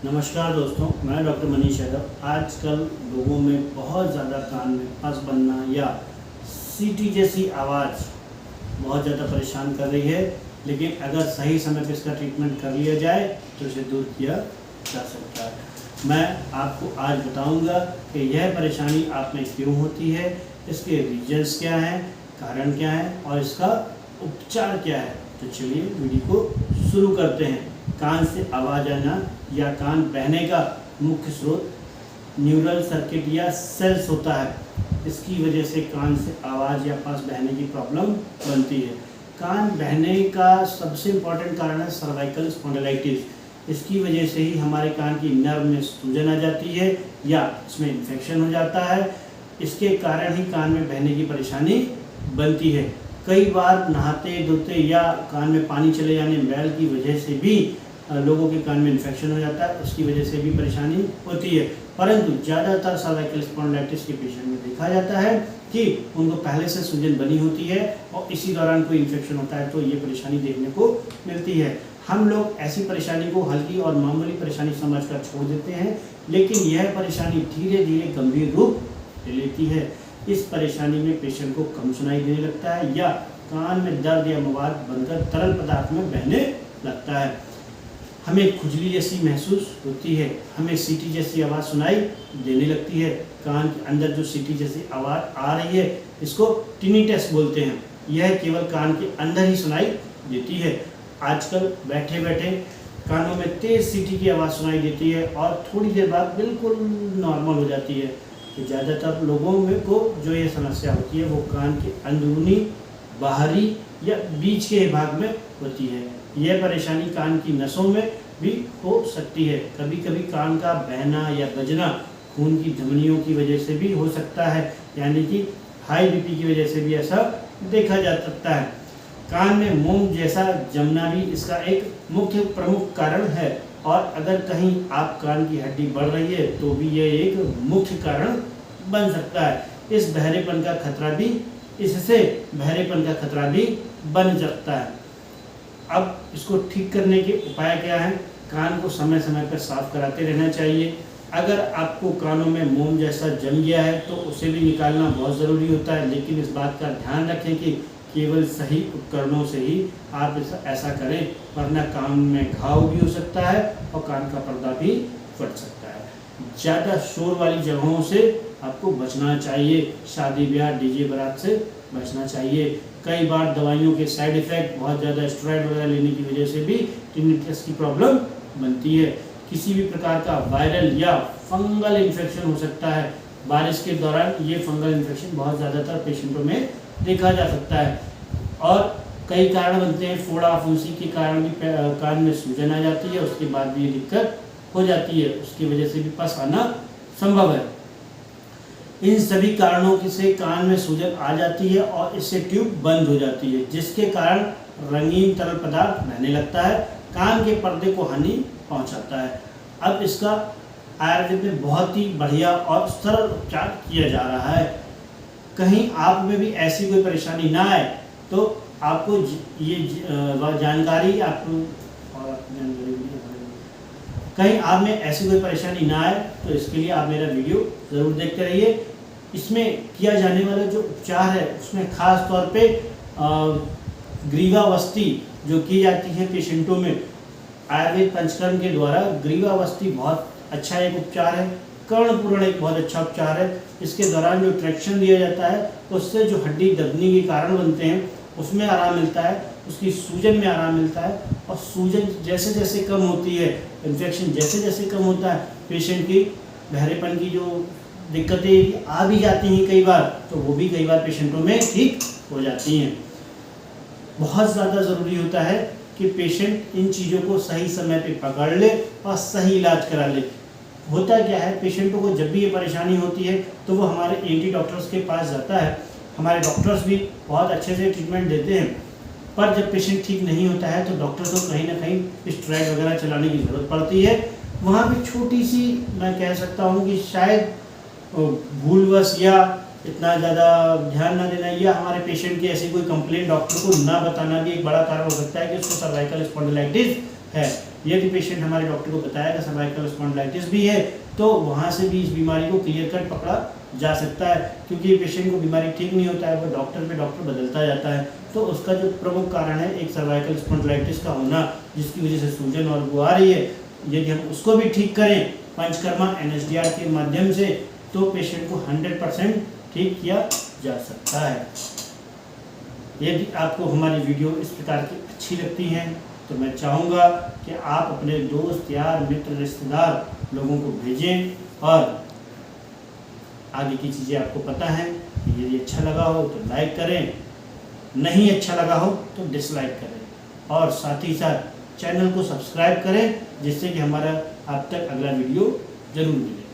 नमस्कार दोस्तों, मैं डॉक्टर मनीष यादव। आजकल लोगों में बहुत ज़्यादा कान में पस बनना या सीटी जैसी आवाज़ बहुत ज़्यादा परेशान कर रही है, लेकिन अगर सही समय पर इसका ट्रीटमेंट कर लिया जाए तो इसे दूर किया जा सकता है। मैं आपको आज बताऊंगा कि यह परेशानी आप में क्यों होती है, इसके रीजन्स क्या हैं, कारण क्या है और इसका उपचार क्या है। तो चलिए वीडियो को शुरू करते हैं। कान से आवाज़ आना या कान बहने का मुख्य स्रोत न्यूरल सर्किट या सेल्स होता है। इसकी वजह से कान से आवाज़ या पस बहने की प्रॉब्लम बनती है। कान बहने का सबसे इम्पॉर्टेंट कारण है सर्वाइकल स्पॉन्डिलाइटिस। इसकी वजह से ही हमारे कान की नर्व में सूजन आ जाती है या इसमें इन्फेक्शन हो जाता है। इसके कारण ही कान में बहने की परेशानी बनती है। कई बार नहाते धोते या कान में पानी चले जाने मैल की वजह से भी लोगों के कान में इन्फेक्शन हो जाता है, उसकी वजह से भी परेशानी होती है। परंतु ज़्यादातर सर्वाइकल स्पॉन्डिलाइटिस के पेशेंट में देखा जाता है कि उनको पहले से सूजन बनी होती है और इसी दौरान कोई इन्फेक्शन होता है तो ये परेशानी देखने को मिलती है। हम लोग ऐसी परेशानी को हल्की और मामूली परेशानी समझकर छोड़ देते हैं, लेकिन यह परेशानी धीरे धीरे गंभीर रूप ले लेती है। इस परेशानी में पेशेंट को कम सुनाई देने लगता है या कान में दर्द या मवाद बनकर तरल पदार्थ में बहने लगता है। हमें खुजली जैसी महसूस होती है, हमें सीटी जैसी आवाज़ सुनाई देने लगती है। कान के अंदर जो सीटी जैसी आवाज़ आ रही है इसको टिनिटस बोलते हैं। यह केवल कान के अंदर ही सुनाई देती है। आजकल बैठे बैठे कानों में तेज सीटी की आवाज़ सुनाई देती है और थोड़ी देर बाद बिल्कुल नॉर्मल हो जाती है। तो ज़्यादातर लोगों में को जो ये समस्या होती है वो कान के अंदरूनी, बाहरी या बीच के भाग में होती है। यह परेशानी कान की नसों में भी हो सकती है। कभी कभी कान का बहना या बजना खून की धमनियों की वजह से भी हो सकता है, यानी कि हाई बीपी की वजह से भी ऐसा देखा जा सकता है। कान में मोम जैसा जमना भी इसका एक मुख्य प्रमुख कारण है और अगर कहीं आप कान की हड्डी बढ़ रही है तो भी यह एक मुख्य कारण बन सकता है। इससे बहरेपन का खतरा भी बन सकता है। अब इसको ठीक करने के उपाय क्या हैं? कान को समय समय पर साफ कराते रहना चाहिए। अगर आपको कानों में मोम जैसा जम गया है तो उसे भी निकालना बहुत ज़रूरी होता है, लेकिन इस बात का ध्यान रखें कि केवल सही उपकरणों से ही आप ऐसा करें, वरना कान में घाव भी हो सकता है और कान का पर्दा भी फट सकता है। ज़्यादा शोर वाली जगहों से आपको बचना चाहिए। शादी ब्याह डीजे बारात से बचना चाहिए। कई बार दवाइयों के साइड इफ़ेक्ट, बहुत ज़्यादा स्टेरॉइड वगैरह लेने की वजह से भी टिनिटस की प्रॉब्लम बनती है। किसी भी प्रकार का वायरल या फंगल इन्फेक्शन हो सकता है। बारिश के दौरान ये फंगल इन्फेक्शन बहुत ज़्यादातर पेशेंटों में देखा जा सकता है और कई कारण बनते हैं। फोड़ा फुंसी के कारण भी कान में सूजन आ जाती है, उसके बाद भी ये दिक्कत हो जाती है, उसकी वजह से भी पस आना संभव है। इन सभी कारणों से कान में सूजन आ जाती है और इससे ट्यूब बंद हो जाती है, जिसके कारण रंगीन तरल पदार्थ बहने लगता है, कान के पर्दे को हानि पहुंचाता है। अब इसका आयुर्वेद में बहुत ही बढ़िया और सरल उपचार किया जा रहा है। कहीं आप में भी ऐसी कोई परेशानी ना आए तो आपको ये जानकारी कहीं आप में ऐसी कोई परेशानी ना आए तो इसके लिए आप मेरा वीडियो ज़रूर देखते रहिए। इसमें किया जाने वाला जो उपचार है उसमें खास तौर पे ग्रीवावस्थि जो की जाती है पेशेंटों में आयुर्वेद पंचकर्म के द्वारा, ग्रीवावस्थि बहुत अच्छा एक उपचार है। कर्णपूरण एक बहुत अच्छा उपचार है। इसके दौरान जो ट्रैक्शन दिया जाता है उससे जो हड्डी दबने के कारण बनते हैं उसमें आराम मिलता है, उसकी सूजन में आराम मिलता है और सूजन जैसे जैसे कम होती है, इन्फेक्शन जैसे जैसे कम होता है, पेशेंट की बहरेपन की जो दिक्कतें आ भी जाती हैं कई बार, तो वो भी कई बार पेशेंटों में ठीक हो जाती हैं। बहुत ज़्यादा ज़रूरी होता है कि पेशेंट इन चीज़ों को सही समय पे पकड़ ले और सही इलाज करा ले। होता क्या है, पेशेंटों को जब भी ये परेशानी होती है तो वो हमारे ENT डॉक्टर्स के पास जाता है। हमारे डॉक्टर्स भी बहुत अच्छे से ट्रीटमेंट देते हैं, पर जब पेशेंट ठीक नहीं होता है तो डॉक्टर को कहीं ना कहीं स्टेरॉइड वगैरह चलाने की ज़रूरत पड़ती है। वहाँ भी छोटी सी मैं कह सकता हूँ कि शायद भूलवश या इतना ज़्यादा ध्यान ना देना या हमारे पेशेंट की ऐसी कोई कंप्लेंट डॉक्टर को ना बताना भी एक बड़ा कारण हो सकता है कि उसको सर्वाइकल स्पॉन्डिलाइटिस है। यदि पेशेंट हमारे डॉक्टर को बताएगा सर्वाइकल स्पॉन्डिलाइटिस भी है तो वहाँ से भी इस बीमारी को क्लियर कट पकड़ा जा सकता है, क्योंकि पेशेंट को बीमारी ठीक नहीं होता है, वो डॉक्टर पे डॉक्टर बदलता जाता है। तो उसका जो प्रमुख कारण है एक सर्वाइकल स्पॉन्डिलाइटिस का होना, जिसकी वजह से सूजन और वो आ रही है। यदि हम उसको भी ठीक करें पंचकर्मा NSDR के माध्यम से तो पेशेंट को 100% ठीक किया जा सकता है। यदि आपको हमारी वीडियो इस प्रकार की अच्छी लगती हैं तो मैं चाहूँगा कि आप अपने दोस्त यार मित्र रिश्तेदार लोगों को भेजें, और आगे की चीज़ें आपको पता है कि यदि अच्छा लगा हो तो लाइक करें, नहीं अच्छा लगा हो तो डिसलाइक करें, और साथ ही साथ चैनल को सब्सक्राइब करें जिससे कि हमारा आप तक अगला वीडियो ज़रूर मिले।